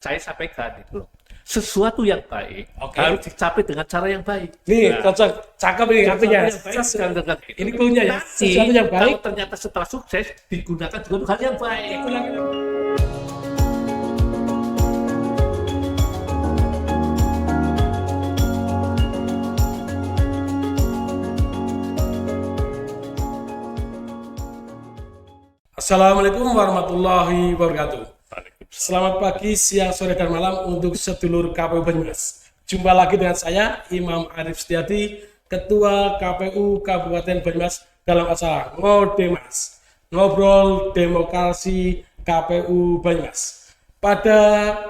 saya sampaikan itu loh. Sesuatu yang baik harus dicapai dengan cara yang baik. Nih, cocok, cakep ini artinya. Ini punya ya. Sesuatu yang baik. Kalau ternyata setelah sukses digunakan juga untuk hal yang baik. Assalamualaikum warahmatullahi wabarakatuh. Selamat pagi, siang, sore, dan malam untuk sedulur KPU Banyumas. Jumpa lagi dengan saya, Imam Arif Setiadi, Ketua KPU Kabupaten Banyumas dalam acara Ngodemas, Ngobrol Demokrasi KPU Banyumas. Pada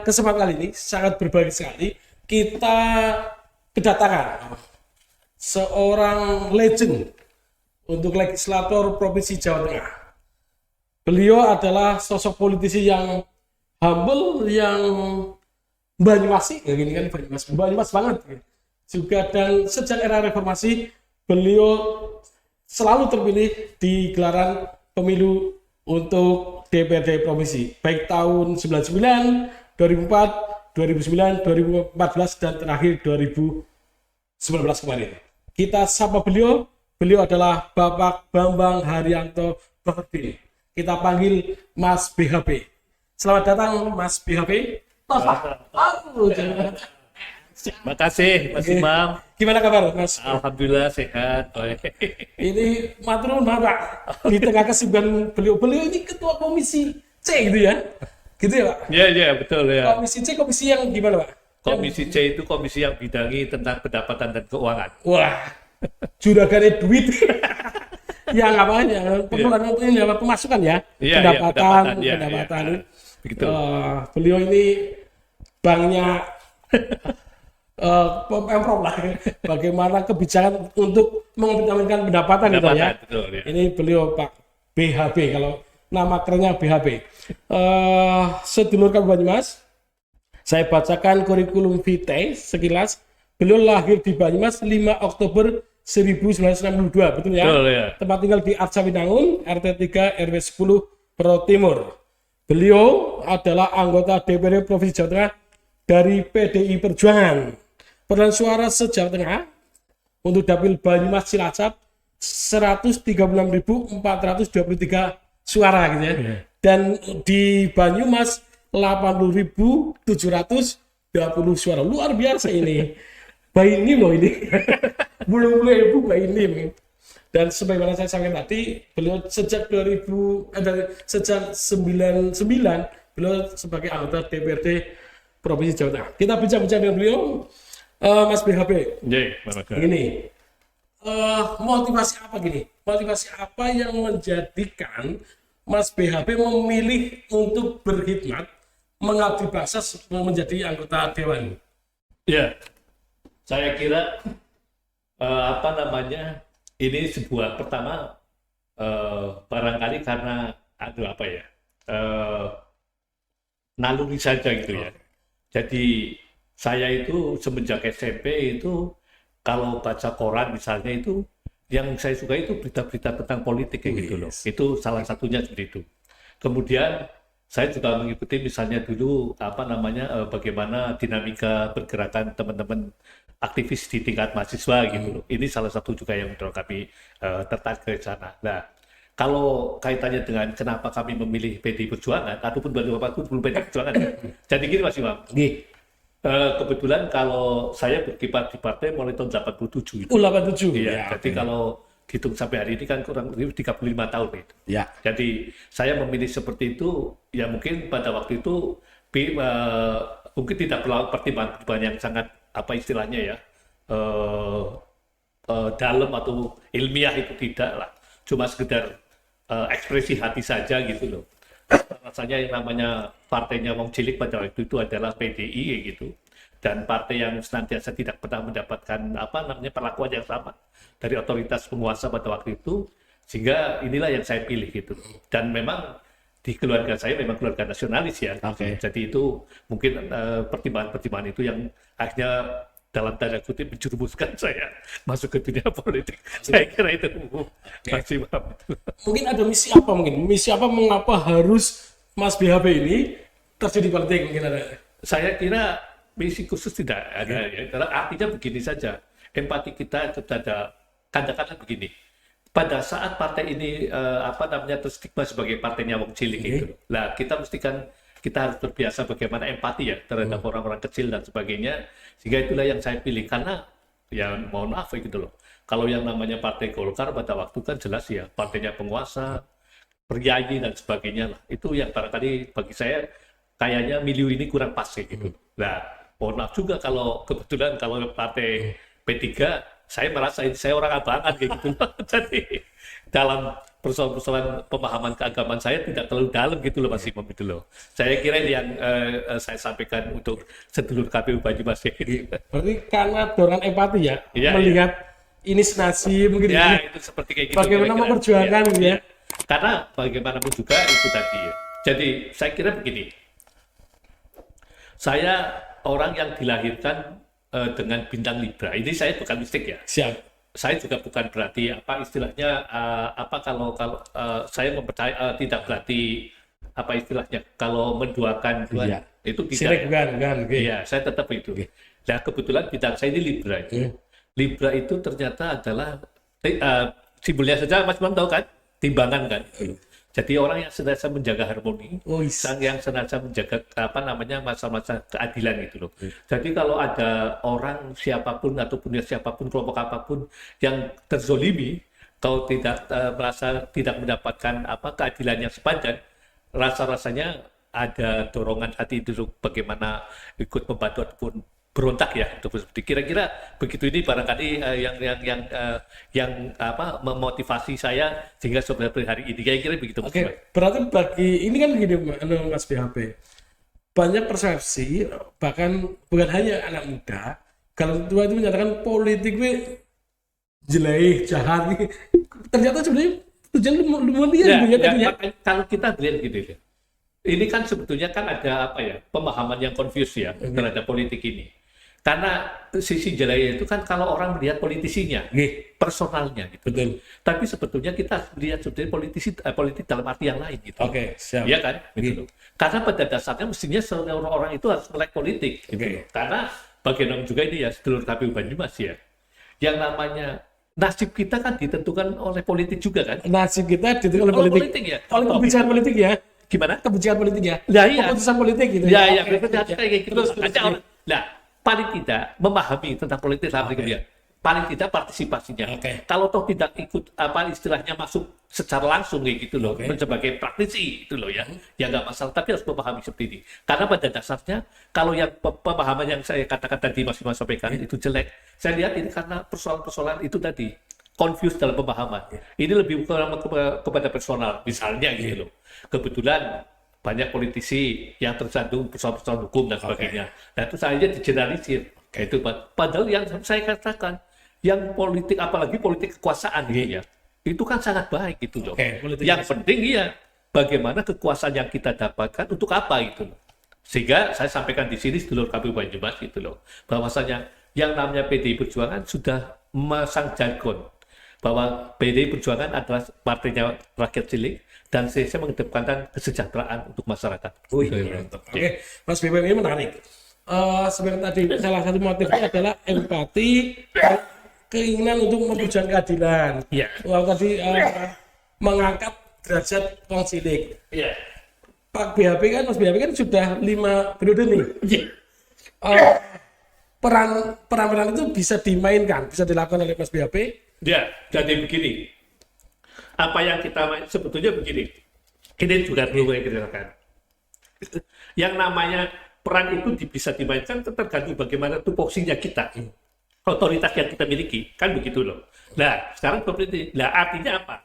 kesempatan kali ini, sangat berbahagia sekali, kita kedatangan seorang legend untuk legislator Provinsi Jawa Tengah. Beliau adalah sosok politisi yang humble, yang Banyumasi, ya gini kan Banyumas banget juga, dan sejak era reformasi beliau selalu terpilih di gelaran pemilu untuk DPRD provinsi, baik tahun 99, 2004, 2009, 2014 dan terakhir 2019 kemarin. Kita sapa beliau adalah Bapak Bambang Haryanto Bahbin. Kita panggil Mas BHB. Selamat datang Mas BHB. Terima kasih Mas Imam. Gimana kabar Mas? Alhamdulillah sehat. Ini matur nuwun Pak. Di tengah kesibukan beliau ini ketua komisi C gitu ya? Gitu ya Pak? Iya betul ya. Komisi C, komisi yang gimana Pak? Komisi C itu komisi yang bidangi tentang pendapatan dan keuangan. Wah, juragannya duit. Yang apa ya? Pengeluaran ini apa pemasukan ya? Pendapatan. Begitu. Beliau ini banknya Pemprov lah. Bagaimana kebijakan untuk mengamankan pendapatan gitu ya. Betul, ya. Ini beliau Pak BHB, kalau nama kerennya BHB. Sedulur KPU Banyumas, saya bacakan kurikulum vitae sekilas. Beliau lahir di Banyumas 5 Oktober 1962, betul ya? Betul, ya. Tempat tinggal di Arcawinangun, RT 3 RW 10 Pro Timur. Beliau adalah anggota DPRD Provinsi Jawa Tengah dari PDI Perjuangan. Perolehan suara se-Jawa Tengah untuk dapil Banyumas Cilacap 136.423 suara gitu ya. Dan di Banyumas 80.720 suara. Luar biasa ini. Bayi ini loh ini. Bulu-bulu ibu bayi ini. Dan sebagaimana saya sampaikan tadi, beliau sejak 99 beliau sebagai anggota DPRD Provinsi Jawa Tengah. Kita bincang-bincang dengan beliau, Mas BHB. Ini motivasi apa gini? Motivasi apa yang menjadikan Mas BHB memilih untuk berkhidmat mengabdi bangsa menjadi anggota dewan? Ya, saya kira ini sebuah pertama barangkali karena naluri saja gitu ya. Jadi saya itu semenjak SMP itu kalau baca koran misalnya itu yang saya suka itu berita-berita tentang politik kayak gitu loh. Itu salah satunya seperti itu. Kemudian saya juga mengikuti misalnya dulu bagaimana dinamika pergerakan teman-teman aktivis di tingkat mahasiswa gitu loh. Ini salah satu juga yang mendorong kami tertarik ke sana. Nah, kalau kaitannya dengan kenapa kami memilih PDI Perjuangan, ataupun Bapak belum PDI Perjuangan. Jadi gini Mas Imam. Kebetulan kalau saya berkiprah di partai mulai tahun 87 itu. 87. Iya. Jadi kalau dihitung sampai hari ini kan kurang lebih 35 tahun itu. Ya. Jadi saya memilih seperti itu ya mungkin pada waktu itu mungkin tidak perlu pertimbangan yang sangat dalam atau ilmiah, itu tidak lah, cuma sekedar ekspresi hati saja gitu loh. Rasanya yang namanya partainya wong cilik pada waktu itu adalah PDI gitu, dan partai yang senantiasa tidak pernah mendapatkan perlakuan yang sama dari otoritas penguasa pada waktu itu, sehingga inilah yang saya pilih gitu. Dan memang di keluarga saya memang keluarga nasionalis ya. Jadi itu mungkin pertimbangan-pertimbangan itu yang akhirnya dalam tanda kutip menjerumuskan saya masuk ke dunia politik. Saya kira itu maksimal. Mungkin ada misi apa mengapa harus Mas BHB ini terjun di politik, mungkin ada? Saya kira misi khusus tidak ada ya. Karena artinya begini saja, empati kita itu ada, katakanlah begini. Pada saat partai ini terstigma sebagai partainya wong cilik itu. Nah, kita harus terbiasa bagaimana empati ya terhadap orang-orang kecil dan sebagainya. Sehingga itulah yang saya pilih karena ya mohon maaf gitu loh. Kalau yang namanya Partai Golkar pada waktu kan jelas ya partainya penguasa, priayi dan sebagainya lah. Itu yang barangkali bagi saya kayaknya milieu ini kurang pas gitu. Nah, mohon maaf juga kalau kebetulan kalau Partai P3 saya merasa saya orang abangan kayak gitu. Jadi dalam persoalan pemahaman keagamaan saya tidak terlalu dalam gitu loh Mas Imam itu loh. Saya kira ini yang saya sampaikan untuk sedulur KPU Banyumas. Berarti karena dorongan empati ya, Iya, melihat ini senasib mungkin Ya, ini. itu seperti kayak gitu. Bagaimana kira-kira. memperjuangkan gitu ya. Karena bagaimanapun juga itu tadi ya. Jadi saya kira begini. Saya orang yang dilahirkan dengan bintang Libra. Ini saya bukan mistik ya. Siap. Saya juga bukan berarti apa istilahnya kalau saya mempercayai tidak berarti apa istilahnya kalau menduakan Tuhan Iya. itu tidak. Sirik bukan. Oke. Iya, saya tetap itu. Nah, kebetulan bintang saya ini Libra itu. Libra itu ternyata adalah simbolnya saja Mas Bang tahu kan? Timbangan kan. Jadi orang yang senantiasa menjaga harmoni, yang senantiasa menjaga masa-masa keadilan itu loh. Jadi kalau ada orang siapapun ataupun siapapun kelompok apapun yang terzolimi, kalau tidak merasa tidak mendapatkan keadilan yang sepadan, rasa-rasanya ada dorongan hati itu bagaimana ikut membantu ataupun berontak ya, seperti kira-kira begitu. Ini barangkali yang memotivasi saya sehingga sampai hari ini kira-kira begitu. Oke, berarti bagi ini kan gini Mas BHP, banyak persepsi bahkan bukan hanya anak muda, kalau tua itu menyatakan politik itu jelek, jahat, ternyata sebenarnya tujuan mulia gitu ya. Kalau kita lihat gitu ya, ini kan sebetulnya kan ada pemahaman yang confuse ya terhadap politik ini. Karena sisi jeleknya itu kan kalau orang melihat politisinya, personalnya gitu. Betul. Tapi sebetulnya kita lihat sebetulnya politik dalam arti yang lain gitu. Oke, siap. Iya kan? Gitu. Karena pada dasarnya mestinya orang itu harus melek politik. Gitu. Karena bagian juga ini ya sedulur KPU Banyumas ya. Yang namanya nasib kita kan ditentukan oleh politik juga kan? Nasib kita ditentukan oleh politik ya. Oleh kebijakan politik ya. Gimana? Kebijakan politik ya. Ya, iya. Keputusan politik gitu. Ya, kayak gitu. Nah, paling tidak memahami tentang politik dalam kemudian paling tidak partisipasinya. Kalau toh tidak ikut istilahnya masuk secara langsung kayak gitu loh, sebagai praktisi itu loh ya nggak masalah. Tapi harus memahami seperti ini. Karena pada dasarnya kalau yang pemahaman yang saya katakan tadi Mas Bima sampaikan itu jelek, saya lihat ini karena persoalan-persoalan itu tadi confused dalam pemahaman. Ini lebih kepada personal misalnya gitu loh. Kebetulan banyak politisi yang tersandung persoalan-persoalan hukum dan sebagainya. Nah itu saja digeneralisir. Itu padahal yang saya katakan, yang politik apalagi politik kekuasaan gitu ya, itu kan sangat baik gitu loh. Yang penting bagaimana kekuasaan yang kita dapatkan untuk apa gitu loh. Sehingga saya sampaikan di sini sedulur KPU Banyumas gitu loh, bahwasanya yang namanya PDI Perjuangan sudah memasang jargon bahwa PDI Perjuangan adalah partainya rakyat cilik dan saya mengedepankan kesejahteraan untuk masyarakat. Oke, Mas BBM ini menarik. Sebenarnya tadi salah satu motifnya adalah empati, keinginan untuk memperjuangkan keadilan. Lalu tadi mengangkat derajat wong cilik. Pak BHP kan, Mas BHP kan sudah 5 periode nih. Peran itu bisa dimainkan, bisa dilakukan oleh Mas BHP. Ya, jadi begini. Apa yang kita sebetulnya begini, ini juga perlu saya katakan. Yang namanya peran itu bisa dimainkan tergantung bagaimana tupoksinya kita, otoritas yang kita miliki, kan begitu loh. Nah, sekarang seperti ini. Nah, artinya apa?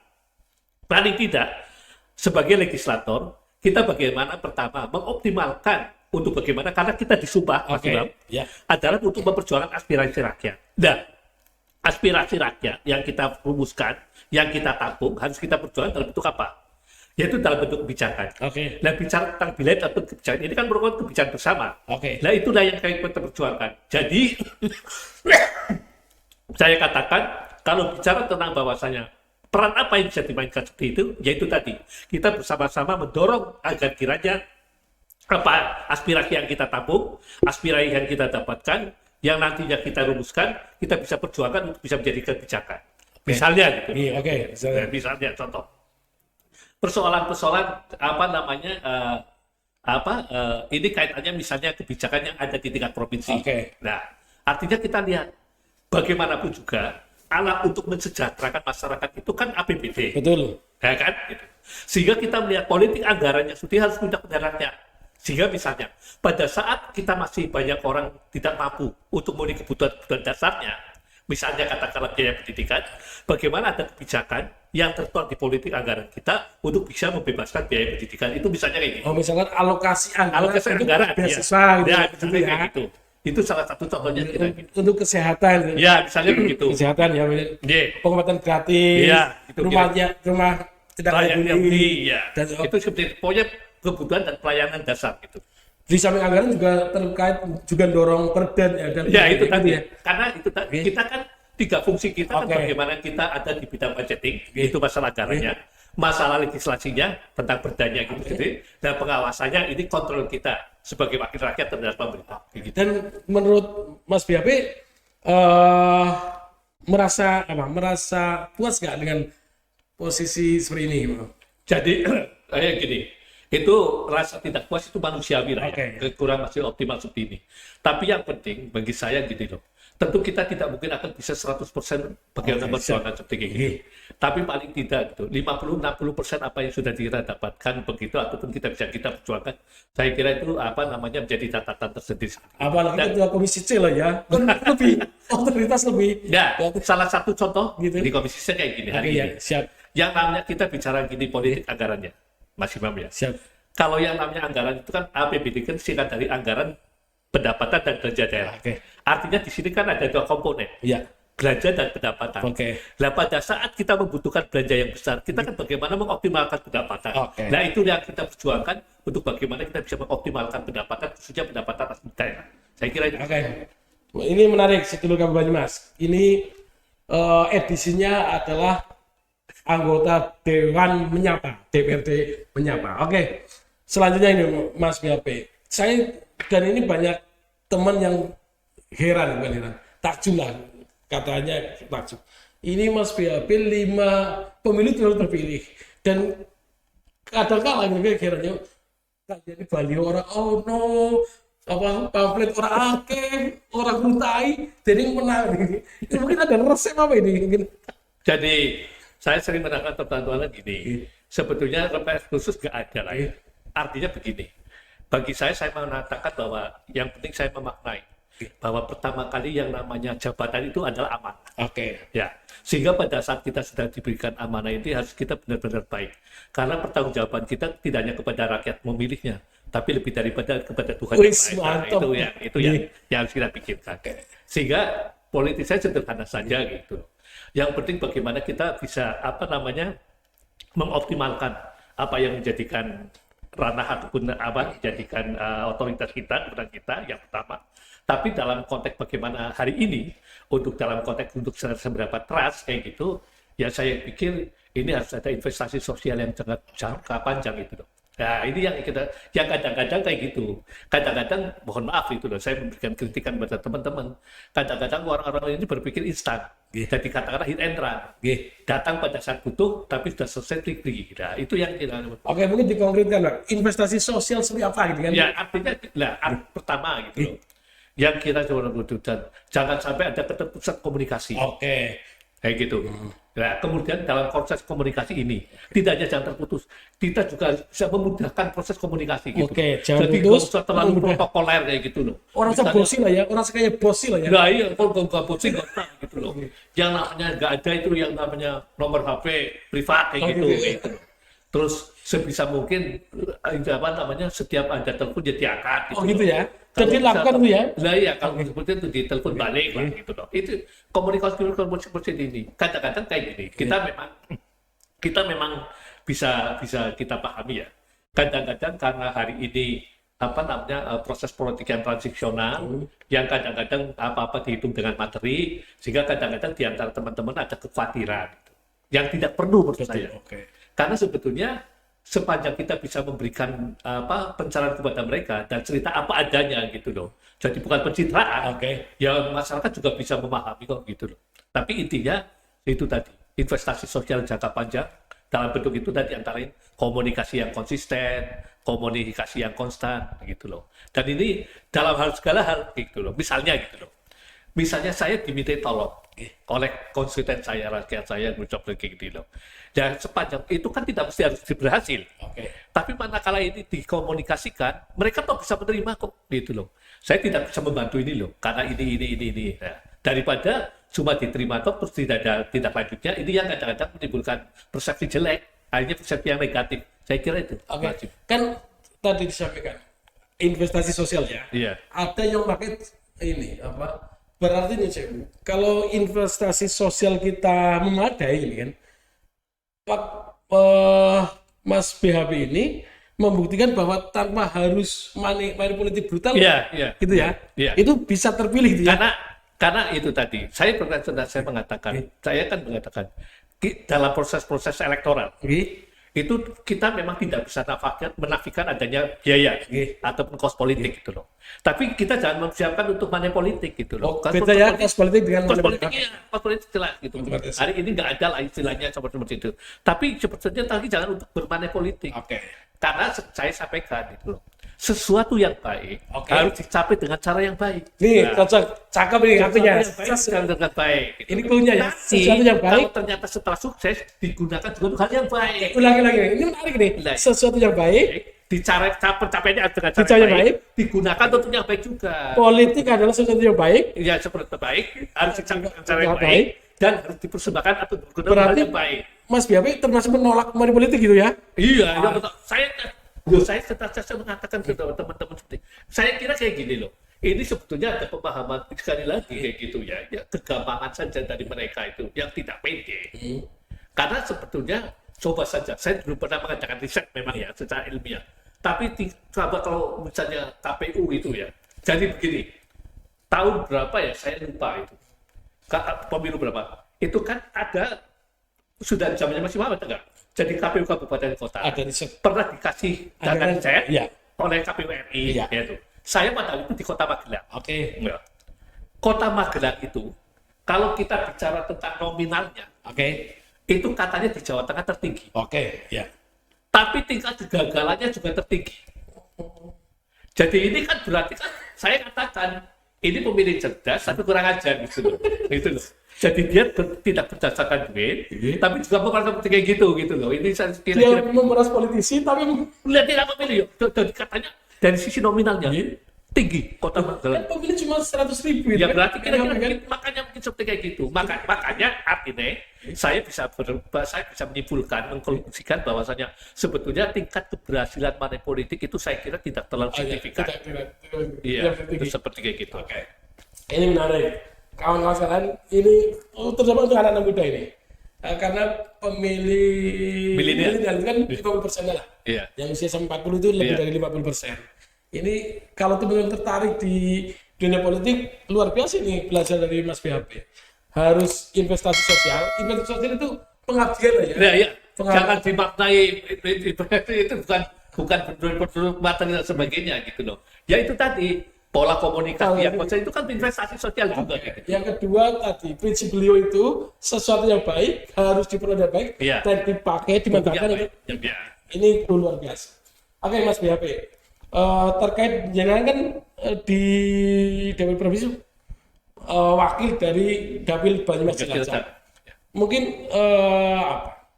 Paling tidak, sebagai legislator, kita bagaimana pertama mengoptimalkan untuk bagaimana, karena kita disumpah, Mas Imam, adalah untuk memperjuangkan aspirasi rakyat. Nah, aspirasi rakyat yang kita rumuskan, yang kita tampung, harus kita perjuangkan dalam bentuk apa? Yaitu dalam bentuk kebijakan. Nah, bicara tentang bilet atau kebijakan ini kan merupakan kebijakan bersama. Nah, itulah yang kita perjuangkan. Jadi, saya katakan, kalau bicara tentang bahwasanya peran apa yang bisa dimainkan seperti itu, yaitu tadi, kita bersama-sama mendorong agar kiranya apa aspirasi yang kita tabung, aspirasi yang kita dapatkan, yang nantinya kita rumuskan, kita bisa perjuangkan untuk bisa menjadi kebijakan. Misalnya gitu. Iya, oke. Misalnya contoh persoalan-persoalan apa namanya ini kaitannya misalnya kebijakan yang ada di tingkat provinsi. Oke. Nah, artinya kita lihat bagaimanapun juga alat untuk mensejahterakan masyarakat itu kan APBD. Betul. Ya kan? Gitu. Sehingga kita melihat politik anggarannya sudah harus punya kebenarannya. Sehingga misalnya pada saat kita masih banyak orang tidak mampu untuk memenuhi kebutuhan dasarnya, misalnya katakanlah biaya pendidikan, bagaimana ada kebijakan yang tertuang di politik anggaran kita untuk bisa membebaskan biaya pendidikan itu misalnya kayak gitu. Oh, misalkan alokasi anggaran untuk anggaran beasiswa gitu. Ya, Gitu misalnya ya. kayak gitu. Itu salah satu contohnya kira gitu. Untuk kesehatan. Ya, misalnya begitu. Kesehatan ya. Iya. Pengobatan gratis. Iya, itu rumah tidak Layak yang beli. ya. Dan Itu seperti pokoknya kebutuhan dan pelayanan dasar gitu. di samping anggaran juga terkait juga dorong perda ya. Dan Ya itu tadi ya. karena itu tadi kita kan tiga fungsi kita kan Oke. bagaimana kita ada di bidang budgeting, itu masalah anggarannya, masalah legislasinya tentang perdanya gitu, dan pengawasannya ini kontrol kita sebagai wakil rakyat terhadap pemerintah. Gitu. Dan menurut Mas BAP merasa puas nggak dengan posisi seperti ini? Jadi kayak gini, itu rasa tidak puas itu manusiawi lah Oke. ya, kurang masih optimal seperti ini. Tapi yang penting bagi saya gini loh, tentu kita tidak mungkin akan bisa 100% bagaimana perjuangan seperti ini. Tapi paling tidak gitu, 50-60% apa yang sudah kita dapatkan begitu ataupun kita bisa kita perjuangkan, saya kira itu apa namanya menjadi catatan tersendiri. Apalagi Dan- ketua komisi C lah ya, kan lebih otoritas lebih. Ya, salah satu contoh Gitu. di komisi saya kayak gini hari Oke ya, ini. siap, Yang namanya kita bicara gini politik anggarannya, Mas Imam ya. siap. Kalau yang namanya anggaran itu kan APBD kan singkat dari anggaran pendapatan dan belanja daerah. Oke. Artinya di sini kan ada dua komponen, Iya, belanja dan pendapatan. Oke. Nah pada saat kita membutuhkan belanja yang besar, kita kan bagaimana mengoptimalkan pendapatan. Oke. Nah itu yang kita perjuangkan untuk bagaimana kita bisa mengoptimalkan pendapatan, khususnya pendapatan asli daerah. Saya kira itu. oke. Ini menarik, Sedulur Kabupaten Banyumas. Ini edisinya adalah anggota Dewan Menyapa, DPRD Menyapa. Oke, selanjutnya ini Mas BAP. Saya dan ini banyak teman yang heran, bukan heran, takjub lah, katanya takjub. Ini Mas BAP 5 pemilu terlalu terpilih dan kadang-kadang gitu herannya tak jadi Bali orang oh no apa pamflet orang akeh orang rutai jadi menang. Ini mungkin ada resep apa ini mungkin. Jadi saya sering menangkan pertantuanan gini, sebetulnya RPS khusus nggak ada lah ya. Artinya begini, bagi saya mengatakan bahwa yang penting saya memaknai bahwa pertama kali yang namanya jabatan itu adalah amanah. Oke. Ya, sehingga pada saat kita sudah diberikan amanah ini harus kita benar-benar baik. Karena pertanggungjawaban kita tidak hanya kepada rakyat memilihnya, tapi lebih daripada kepada Tuhan yang Wis, Maha Esa. mantap. Itu yang harus kita pikirkan. Sehingga politik saya sederhana saja gitu. Yang penting bagaimana kita bisa apa namanya mengoptimalkan apa yang menjadikan ranah ataupun apa menjadikan otoritas kita, kebenaran kita yang pertama. Tapi dalam konteks bagaimana hari ini untuk dalam konteks untuk seberapa trust kayak gitu, ya saya pikir ini harus ada investasi sosial yang sangat jangka panjang itu loh. Nah ini yang kita, yang kadang-kadang kayak gitu. Kadang-kadang mohon maaf itu loh, saya memberikan kritikan pada teman-teman. Kadang-kadang orang-orang ini berpikir instan. Jadi katakanlah hit and run. Datang pada saat butuh, tapi sudah selesai quickly. Nah itu yang kita. Oke, mungkin dikonkretkan lah. Investasi sosial seperti apa gitu kan? Ya artinya, pertama gitu loh. Yang kita coba butuhkan, jangan sampai ada keterputusan komunikasi. Oke. Kayak gitu. Nah, kemudian dalam proses komunikasi ini, tidak hanya jangan terputus, kita juga bisa memudahkan proses komunikasi gitu. Oke, jangan jadi putus, nggak usah terlalu mudah. protokoler kayak gitu loh. Orang Misalnya, bosi lah ya, orang sekaya bosi lah ya. nah iya, kalau nggak bosi nggak usah gitu loh. Yang namanya nggak ada itu yang namanya nomor HP privat kayak gitu. Gitu. Terus sebisa mungkin apa namanya setiap ada telepon jadi diangkat. Oh gitu ya. Jadi lakukan itu ya. Nah iya kalau seperti itu ditelepon balik lah gitu loh. Itu komunikasi seperti ini. Kadang-kadang kayak gini. Kita memang bisa kita pahami ya. Kadang-kadang karena hari ini apa namanya proses politik yang transisional yang kadang-kadang apa-apa dihitung dengan materi sehingga kadang-kadang di antara teman-teman ada kekhawatiran gitu. Yang tidak perlu menurut saya. Oke. Karena sebetulnya sepanjang kita bisa memberikan pencerahan kepada mereka dan cerita apa adanya gitu loh. Jadi bukan pencitraan. Oke. Ya masyarakat juga bisa memahami kok gitu loh. Tapi intinya itu tadi, investasi sosial jangka panjang dalam bentuk itu tadi antara lain komunikasi yang konsisten, komunikasi yang konstan gitu loh. Dan ini dalam segala hal gitu loh. Misalnya gitu loh. Misalnya saya diminta tolong oleh konsultan saya, rakyat saya, ngucap kayak gitu loh. Dan sepanjang itu kan tidak mesti harus berhasil. Oke. Tapi manakala ini dikomunikasikan, mereka tuh bisa menerima kok gitu loh. Saya tidak bisa membantu ini loh, karena ini. Ya. Daripada cuma diterima toh terus tidak ada tindak lanjutnya, ini yang kadang-kadang menimbulkan persepsi jelek, akhirnya persepsi yang negatif. Saya kira itu. Oke. wajib. Kan tadi disampaikan investasi sosial ya. Iya. Ada yang pakai ini apa? Berarti nih Cek, kalau investasi sosial kita memadai ini kan, Mas BHP ini membuktikan bahwa tanpa harus money politik brutal, Iya. gitu ya, Iya. itu bisa terpilih gitu ya. Karena itu tadi, saya mengatakan, saya kan mengatakan dalam proses-proses elektoral Oke. itu kita memang tidak bisa menafikan adanya biaya ataupun kos politik gitu loh. Tapi kita jangan mempersiapkan untuk money politik gitu loh. Beda ya kos politik dengan Kos money politik, politik. iya, kos politik jelas gitu. Otomatis. Hari ini nggak ada lah istilahnya seperti itu. Tapi sebetulnya tadi jangan untuk bermoney politik. Oke. Karena saya sampaikan itu sesuatu yang baik harus dicapai dengan cara yang baik. Nih, cocok, cakep nih artinya. Sesuatu dengan baik. Gitu. Ini punya ya. Tapi, Sesuatu yang baik. kalau ternyata setelah sukses digunakan juga untuk hal yang baik. Ulangi. Ini menarik nih. Ulangi. Sesuatu yang baik. Pencapaiannya dengan cara Cara yang yang baik, baik. digunakan untuk yang baik juga. Politik adalah sesuatu yang baik. Ya seperti baik, harus dicapai dengan cara yang Yang baik, baik. dan harus dipersembahkan atau digunakan untuk hal Berarti yang baik. Mas BHP termasuk menolak money politik gitu ya? Iya, ya betul. Saya senantiasa mengatakan ke teman-teman seperti, saya kira kayak gini loh. Ini sebetulnya ada pemahaman sekali lagi kayak gitu ya, kegampangan saja dari mereka itu yang tidak pede. Karena sebetulnya coba saja, saya belum pernah mengadakan riset memang ya secara ilmiah. Tapi coba kalau misalnya KPU itu ya, jadi begini, tahun berapa ya saya lupa itu, pemilu berapa? Itu kan ada sudah zamannya masih Muhammad enggak? Jadi KPU Kabupaten Kota Ada riset. pernah dikasih dana riset Iya. oleh KPU RI, Iya. yaitu saya pada itu di Kota Magelang. Oke. Ya. Kota Magelang itu kalau kita bicara tentang nominalnya, Oke. itu katanya di Jawa Tengah tertinggi, Oke. Ya. tapi tingkat kegagalannya juga tertinggi. Jadi ini kan berarti kan saya katakan ini pemilih cerdas tapi kurang ajar gitu loh. Gitu loh. Jadi dia tidak berdasarkan duit, tapi juga bukan seperti kayak gitu loh. Ini saya Dia kira-kira memeras politisi tapi lihat tidak memilih. Jadi katanya dari sisi nominalnya tinggi Kota kan Magelang. pemilih cuma 100.000 Ya kan? berarti kira-kira Kan? makanya mungkin seperti kayak gitu. Makanya artinya saya bisa menyimpulkan, mengkonklusikan bahwasanya sebetulnya tingkat keberhasilan money politik itu saya kira tidak terlalu signifikan. Iya, itu seperti kayak gitu. Oke. Ini menarik. Kawan-kawan sekalian, ini terutama untuk anak-anak muda ini. Karena pemilih Milenial. itu kan 50% lah. Iya. Yang usia sampai 40 itu lebih Iya. dari 50%. Ini kalau teman-teman tertarik di dunia politik, luar biasa nih belajar dari Mas BHP. Harus investasi sosial. Investasi sosial itu pengabdian lah ya. Nah, iya. Pengabdian. Jangan dimaknai itu bukan betul materi dan sebagainya gitu loh. Ya itu tadi pola komunikasi yang konsisten itu kan investasi sosial juga. Gitu. Yang kedua tadi prinsip beliau itu sesuatu yang baik harus diperoleh dengan baik Iya. dan dipakai dimanfaatkan untuk Ya. ini luar biasa. Oke Mas BHP, terkait jangan kan di Dapil Provinsi wakil dari Dapil Banyumas Cilacap. Mungkin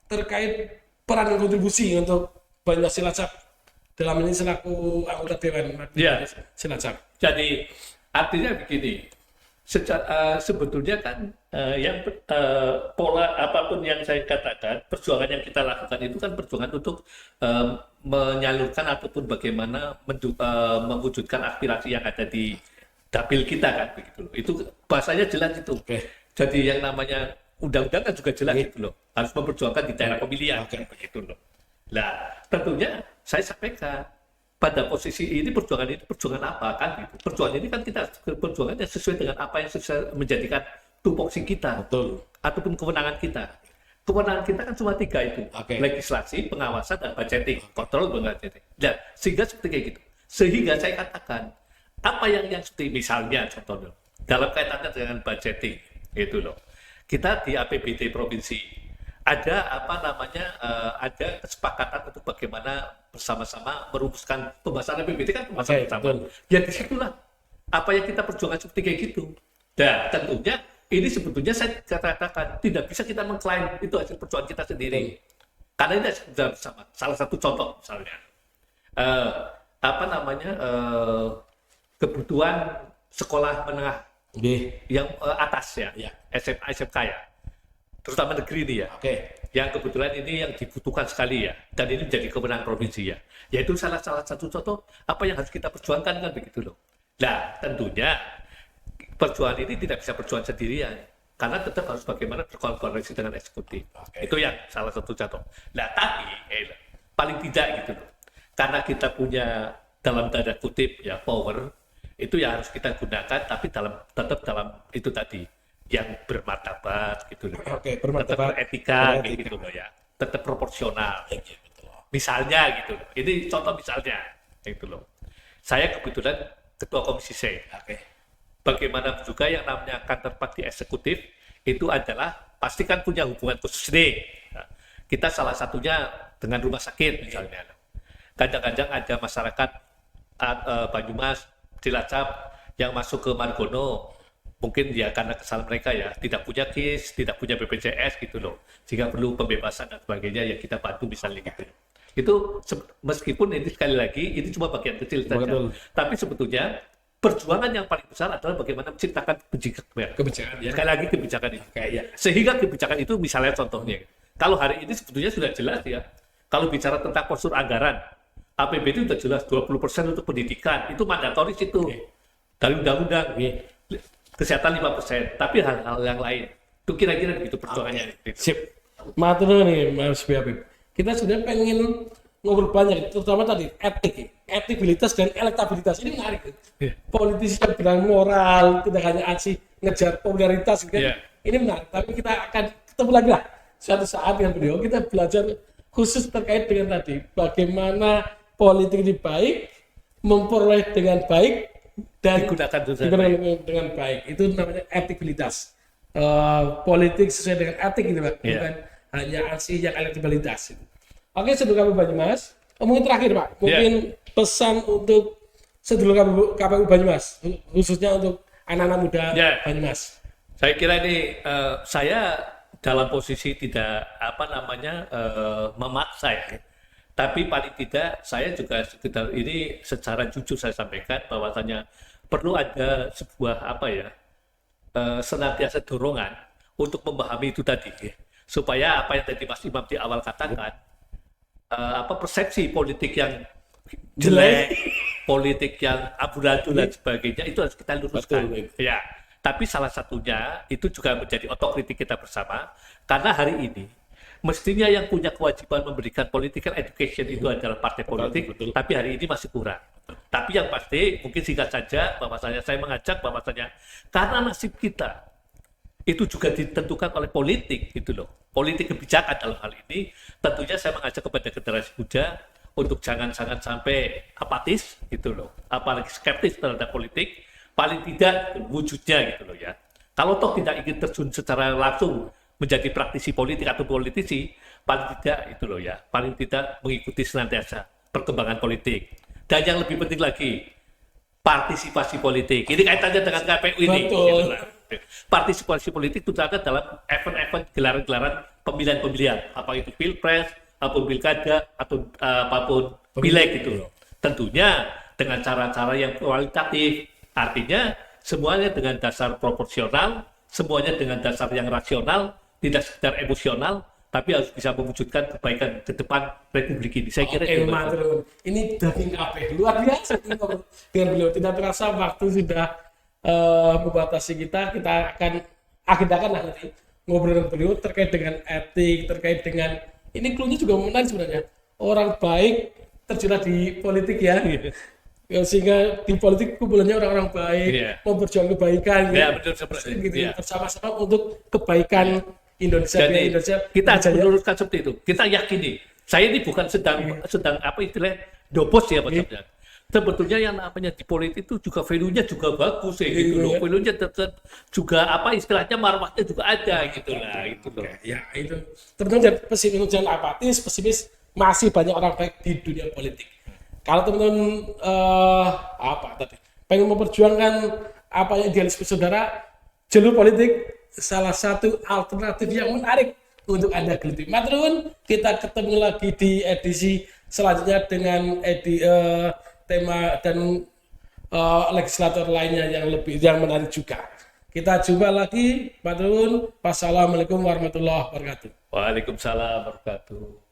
terkait peran dan kontribusi untuk Banyumas Cilacap dalam ini selaku anggota Dewan Iya. Cilacap. Jadi artinya begini, sebetulnya kan pola apapun yang saya katakan, perjuangan yang kita lakukan itu kan perjuangan untuk menyalurkan ataupun bagaimana mewujudkan aspirasi yang ada di dapil kita kan begitu loh. Itu bahasanya jelas itu. Jadi yang namanya undang-undang kan juga jelas itu loh. Harus memperjuangkan di daerah pemilihan begitu loh. Nah, tentunya saya sampaikan pada posisi ini perjuangan apa kan gitu. Perjuangan ini kan kita perjuangan yang sesuai dengan apa yang menjadikan tupoksi kita. Betul. Ataupun kewenangan kita. kewenangan kita kan cuma 3 itu. Oke. Legislasi, pengawasan, dan budgeting. Kontrol, budgeting. Dan sehingga seperti kayak gitu. Sehingga saya katakan, apa yang seperti misalnya contohnya, dalam kaitannya dengan budgeting, gitu loh. Kita di APBD provinsi, ada ada kesepakatan untuk bagaimana bersama-sama merumuskan pembahasan APBD kan pembahasan bersama. Ya disitulah apa yang kita perjuangkan seperti kayak gitu. Dan tentunya ini sebetulnya saya katakan tidak bisa kita mengklaim itu hasil perjuangan kita sendiri. Karena ini sudah bersama. Salah satu contoh misalnya kebutuhan sekolah menengah yang atas ya, SMA, SMK ya, terutama negeri ini ya. Yang kebetulan ini yang dibutuhkan sekali ya, dan ini menjadi kewenangan provinsi ya. Yaitu salah satu contoh apa yang harus kita perjuangkan kan begitu loh. Nah tentunya perjuangan ini tidak bisa perjuangan sendirian, karena tetap harus bagaimana berkolaborasi dengan eksekutif. Itu yang salah satu contoh. Nah tapi paling tidak gitu loh, karena kita punya dalam tanda kutip ya power, itu ya harus kita gunakan, tapi tetap dalam itu tadi yang bermartabat gitu loh. Tetap beretika gitu loh ya, tetap proporsional. Misalnya gitu loh. Ini contoh misalnya gitu loh. Saya kebetulan ketua komisi C. Bagaimana juga yang namanya counterpart di eksekutif itu adalah pasti kan punya hubungan khusus nih. Nah, kita salah satunya dengan rumah sakit misalnya. Kadang-kadang ada masyarakat Banyumas, Cilacap yang masuk ke Margono, mungkin ya karena kesalahan mereka ya tidak punya KIS, tidak punya BPJS gitu loh, sehingga perlu pembebasan dan sebagainya ya kita bantu misalnya gitu. Itu meskipun ini sekali lagi ini cuma bagian kecil saja, tapi sebetulnya perjuangan yang paling besar adalah bagaimana menciptakan kebijakan. Ya. Sekali lagi kebijakan itu. Sehingga kebijakan itu misalnya contohnya, kalau hari ini sebetulnya sudah jelas ya, kalau bicara tentang postur anggaran, APBD itu sudah jelas 20% untuk pendidikan, itu mandatoris itu. Dari undang-undang. Kesehatan 5%, tapi hal-hal yang lain. Itu kira-kira begitu perjuangannya. Sip. Matur nih Mas Habib. Kita sudah pengen ngobrol banyak, terutama tadi etibilitas dan elektabilitas ini menarik. Politisi yang bermoral, tidak hanya aksi ngejar popularitas gitu. Ini menarik, tapi kita akan ketemu lagi lah suatu saat dengan beliau, kita belajar khusus terkait dengan tadi bagaimana politik ini baik, memperoleh dengan baik dan digunakan dengan baik. Itu namanya etibilitas. Politik sesuai dengan etik gitu Pak, bukan hanya aksi yang elektabilitas. Oke, sedulur KPU Banyumas. Mungkin terakhir Pak, mungkin pesan untuk sedulur KPU Banyumas, khususnya untuk anak-anak muda Banyumas. Saya kira ini saya dalam posisi tidak memaksa ya, tapi paling tidak saya juga sekitar ini secara jujur saya sampaikan bahwasanya perlu ada sebuah senantiasa dorongan untuk memahami itu tadi, supaya apa yang tadi Mas Imam di awal katakan, persepsi politik yang jelek, politik yang amburadul dan sebagainya itu harus kita luruskan. Ya, tapi salah satunya itu juga menjadi otokritik kita bersama, karena hari ini mestinya yang punya kewajiban memberikan political education itu adalah partai politik, tapi hari ini masih kurang. Tapi yang pasti mungkin singkat saja bahwasanya saya mengajak bahwasanya karena nasib kita itu juga ditentukan oleh politik gitu loh. Politik kebijakan dalam hal ini, tentunya saya mengajak kepada generasi muda untuk jangan sampai apatis gitu loh, apalagi skeptis terhadap politik, paling tidak wujudnya gitu loh ya. Kalau toh tidak ingin terjun secara langsung menjadi praktisi politik atau politisi, paling tidak itu loh ya, paling tidak mengikuti senantiasa perkembangan politik. Dan yang lebih penting lagi, partisipasi politik. Ini kaitannya dengan KPU ini. Gitu lah. Partisipasi politik itu ada dalam event-event gelaran-gelaran pemilihan-pemilihan, apa itu pilpres, apapun pilkada, atau apapun pileg gitu. Tentunya dengan cara-cara yang kualitatif, artinya semuanya dengan dasar proporsional, semuanya dengan dasar yang rasional, tidak sekedar emosional, tapi harus bisa mewujudkan kebaikan ke depan Republik ini. Saya kira itu. Ini daging KPU luar biasa dengan beliau. Tidak terasa waktu sudah membatasi kita akan agendakan lah nanti ngobrol dengan beliau terkait dengan etik, terkait dengan ini clue-nya juga menarik sebenarnya. Orang baik terjun di politik ya. Sehingga di politik kumpulannya orang-orang baik, memperjuangkan kebaikan, betul, gitu, bersama-sama untuk kebaikan Indonesia Jadi biar Indonesia kita harus berjaya. meluruskan seperti itu. Kita yakini. Saya ini bukan sedang apa istilahnya dobos ya Pak Sabda. Sebetulnya yang namanya di politik itu juga value-nya juga bagus ya gitu loh. Value-nya tetap juga apa istilahnya marwahnya juga ada gitu lah gitu loh. Ya itu teman-teman jangan apatis, pesimis, masih banyak orang baik di dunia politik. Kalau teman-teman apa tadi pengen memperjuangkan apa yang idealisme saudara, jalur politik salah satu alternatif yang menarik untuk Anda geluti. Maturun, kita ketemu lagi di edisi selanjutnya dengan tema dan legislator lainnya yang menarik juga. Kita jumpa lagi, maturun. Wassalamualaikum warahmatullahi wabarakatuh. Waalaikumsalam warahmatullahi wabarakatuh.